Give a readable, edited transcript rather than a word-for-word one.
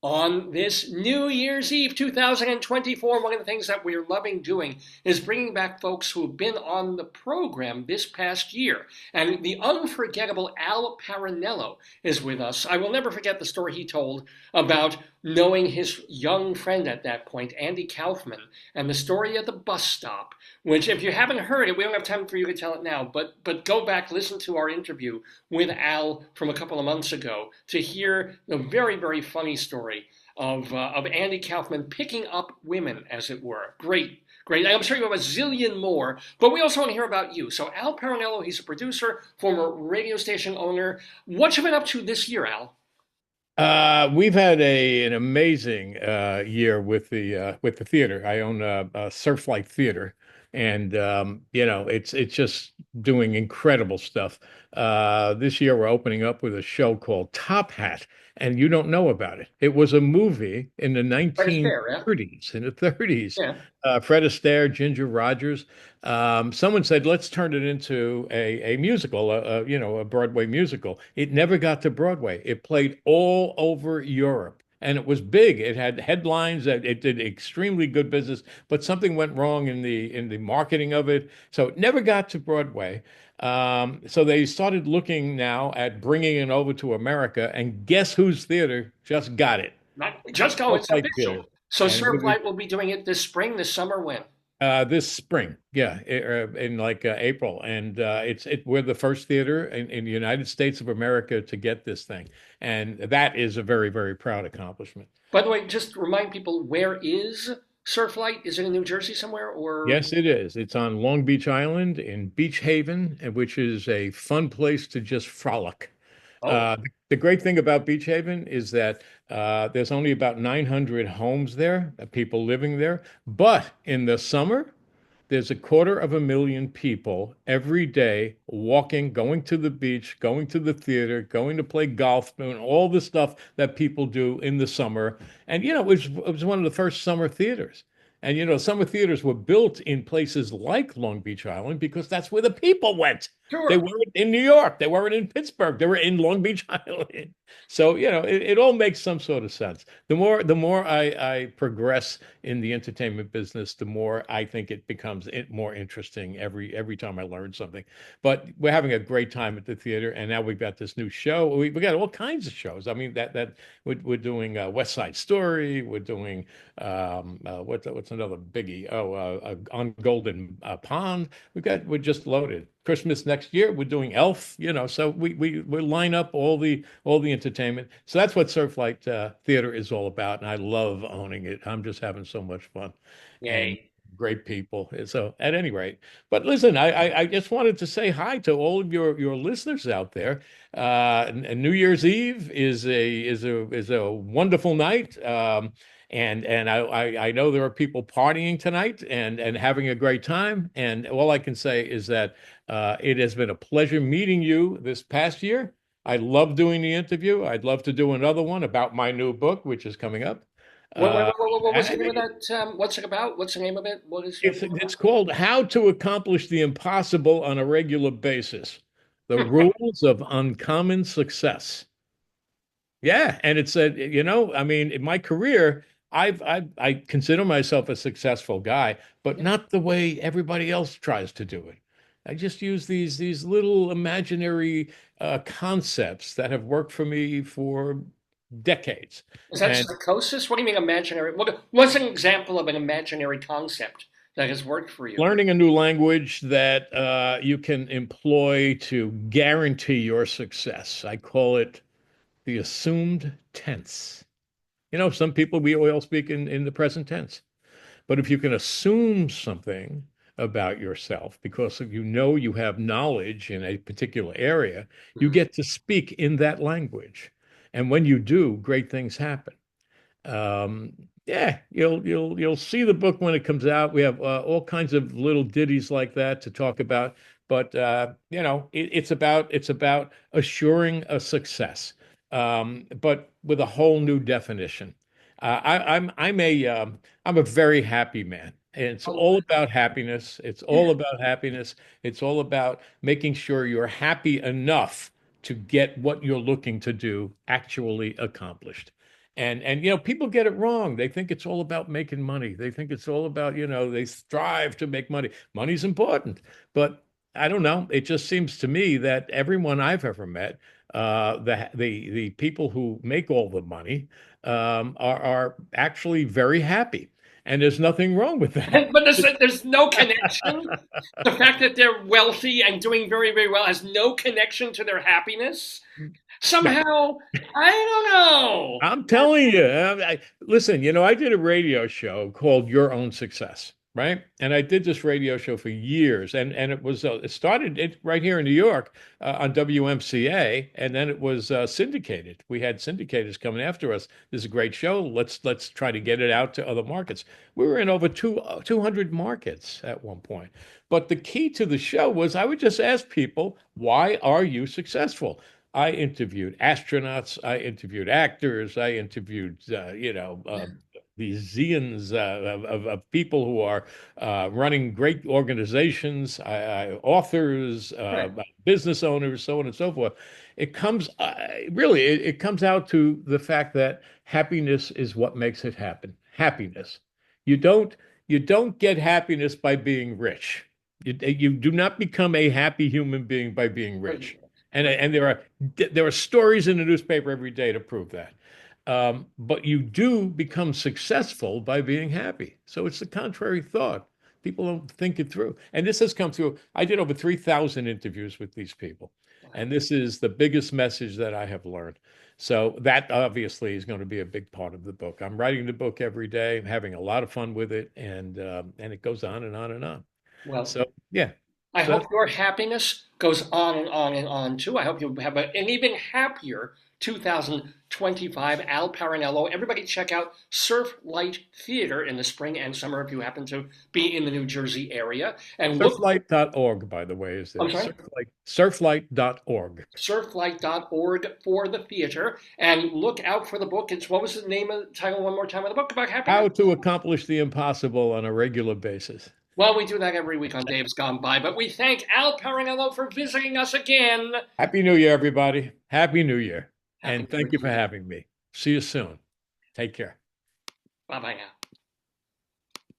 On this New Year's Eve 2024, one of the things that we're loving doing is bringing back folks who have been on the program this past year. And the unforgettable Al Parinello is with us. I will never forget the story he told about knowing his young friend at that point, Andy Kaufman, and the story at the bus stop, which if you haven't heard it, we don't have time for you to tell it now, but go back, listen to our interview with Al from a couple of months ago to hear the very, very funny story of Andy Kaufman picking up women, as it were. Great, great. I'm sure you have a zillion more, but we also want to hear about you. So Al Parinello, he's a producer, former radio station owner. What you been up to this year, Al? We've had an amazing year with the theater. I own a Surflight Theater, and it's just doing incredible stuff. This year we're opening up with a show called Top Hat, and you don't know about it. It was a movie in the Fred Astaire, yeah? 1930s, in the 30s. Yeah. Fred Astaire, Ginger Rogers. Someone said, let's turn it into a musical, a Broadway musical. It never got to Broadway. It played all over Europe. And it was big. It had headlines. It did extremely good business, but something went wrong in the marketing of it, so it never got to Broadway. So they started looking now at bringing it over to America, and guess whose theater just got it? Not just go, it's Surflight Theater. official. So And Surflight will be doing it this spring, this summer, when? this spring, yeah, in like April, and we're the first theater in the United States of America to get this thing, and that is a very, very proud accomplishment. By the way, just remind people, where is Surflight? Is it in New Jersey somewhere or? Yes, it is. It's on Long Beach Island in Beach Haven, which is a fun place to just frolic. Oh, Uh, the great thing about Beach Haven is that there's only about 900 homes there, people living there. But in the summer, there's 250,000 people every day walking, going to the beach, going to the theater, going to play golf, doing all the stuff that people do in the summer. And, it was one of the first summer theaters. And, summer theaters were built in places like Long Beach Island because that's where the people went. They sure. weren't in New York. They weren't in Pittsburgh. They were in Long Beach Island. So, it all makes some sort of sense. The more I progress in the entertainment business, the more I think it becomes more interesting every time I learn something. But we're having a great time at the theater, and now we've got this new show. We got all kinds of shows. I mean, that we're doing West Side Story. We're doing what's another biggie? Oh, on Golden Pond. We're just loaded. Christmas next year, we're doing Elf. So we line up all the entertainment. So that's what Surflight Theater is all about, and I love owning it. I'm just having so much fun, and Yay. great people. So at any rate, but listen, I just wanted to say hi to all of your listeners out there. And New Year's Eve is a wonderful night. And I know there are people partying tonight and having a great time. And all I can say is that it has been a pleasure meeting you this past year. I love doing the interview. I'd love to do another one about my new book, which is coming up. Uh, What was the name of and that? What's it about? What's the name of it? What is your it's book it's about? called How to Accomplish the Impossible on a Regular Basis: The Rules of Uncommon Success. Yeah, and it's I mean, in my career, I consider myself a successful guy, but Yeah. not the way everybody else tries to do it. I just use these little imaginary concepts that have worked for me for decades. Is that And psychosis? What do you mean imaginary? What's an example of an imaginary concept that has worked for you? learning a new language that you can employ to guarantee your success. I call it the assumed tense. Some people, we all speak in the present tense. But if you can assume something about yourself because of you have knowledge in a particular area, you Mhm. get to speak in that language. And when you do, great things happen. Yeah, you'll see the book when it comes out. We have all kinds of little ditties like that to talk about, but it's about assuring a success, but with a whole new definition. I'm a very happy man. And it's Oh, all about happiness. It's all about happiness. It's all about making sure you're happy enough to get what you're looking to do actually accomplished. And people get it wrong. They think it's all about making money. They think it's all about, they strive to make money. Money's important, but I don't know. It just seems to me that everyone I've ever met, the people who make all the money, are actually very happy, and there's nothing wrong with that. But there's no connection. The fact that they're wealthy and doing very, very well has no connection to their happiness. Somehow, I don't know. I'm telling you. Listen, I did a radio show called Your Own Success, right? And I did this radio show for years, and it started right here in New York on WMCA, and then it was syndicated. We had syndicators coming after us. This is a great show. Let's try to get it out to other markets. We were in over 200 markets at one point. But the key to the show was I would just ask people, why are you successful? I interviewed astronauts. I interviewed actors. I interviewed, these zeons of people who are running great organizations, authors, Right. business owners, so on and so forth. It comes really, it comes out to the fact that happiness is what makes it happen. Happiness. You don't you don't get happiness by being rich. You do not become a happy human being by being rich. And there are stories in the newspaper every day to prove that. But you do become successful by being happy. So it's the contrary thought. People don't think it through. And this has come through. I did over 3,000 interviews with these people. And this is the biggest message that I have learned. So that obviously is going to be a big part of the book. I'm writing the book every day. I'm having a lot of fun with it, and it goes on and on and on. Well, So yeah. I So hope your happiness goes on and on and on too. I hope you have an even happier 2025. Al Parinello. Everybody check out Surflight Theater in the spring and summer if you happen to be in the New Jersey area. And look, surflight.org, by the way, is there. I'm sorry, Surflight.org. surflight.org for the theater. And look out for the book. What was the name of the title one more time of the book about happiness? How to accomplish the impossible on a regular basis. Well, we do that every week on Dave's Gone By, but we thank Al Parinello for visiting us again. Happy New Year, everybody. Happy New Year. Happy And thank you for having me. See you soon. Take care. Bye bye now.